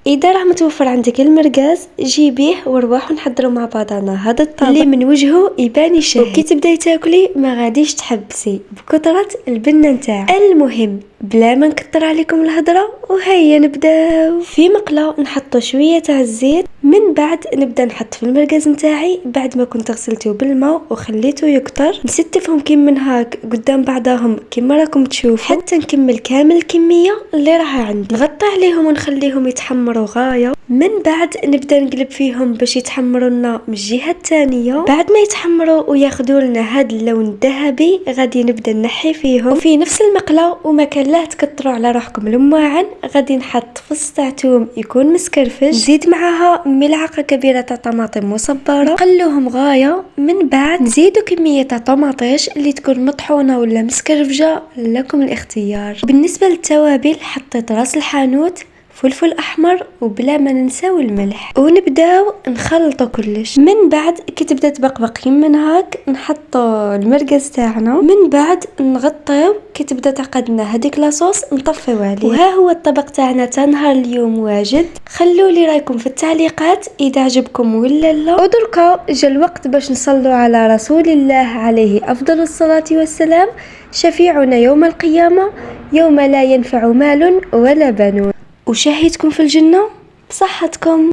اذا راه متوفر عندك المرقاز جيبيه ورواحوا نحضروا مع بعضنا هذا الطبق اللي من وجهه يبان شهي، وكي تبداي تاكلي ما غاديش تحبسي بكثره البنه نتاعو. المهم بلا ما نكثر عليكم الهضره وهيا نبداو. في مقله نحطوا شويه تاع الزيت، من بعد نبدا نحط في المرقاز نتاعي بعد ما كنت غسلته بالماء وخليته يكتر، نستفهم كيما من هاك قدام بعضهم كيما راكم تشوفوا حتى نكمل كامل الكميه اللي راها عندي. نغطي عليهم ونخليهم يتحمروا غايه، من بعد نبدا نقلب فيهم باش يتحمروا لنا من الجهه الثانيه. بعد ما يتحمروا وياخذوا لنا هذا اللون الذهبي غادي نبدا نحي فيهم، وفي نفس المقله وما كان لا تكثروا على روحكم المواعن غادي نحط فص تاع توم يكون مسكرفش، نزيد معاها ملعقه كبيره تاع طماطم مصبره، نقلوهم غايه. من بعد نزيدوا كميه تاع طماطيش اللي تكون مطحونه ولا مسكرفجه، لكم الاختيار. بالنسبه للتوابل حطيت راس الحانوت، فلفل احمر، وبلا ما ننساو الملح، ونبداو نخلطوا كلش. من بعد كي تبدا تبقبق من هاك نحطوا المرقاز تاعنا، من بعد نغطيو. كي تبدا تعقدنا هذيك لاصوص نطفيو عليه. وها هو الطبق تاعنا تاع نهار اليوم واجد. خلوا لي رايكم في التعليقات اذا عجبكم ولا لا. ودركا جا الوقت باش نصلوا على رسول الله عليه افضل الصلاه والسلام، شفيعنا يوم القيامه يوم لا ينفع مال ولا بنون. وشاهدكم في الجنة بصحتكم.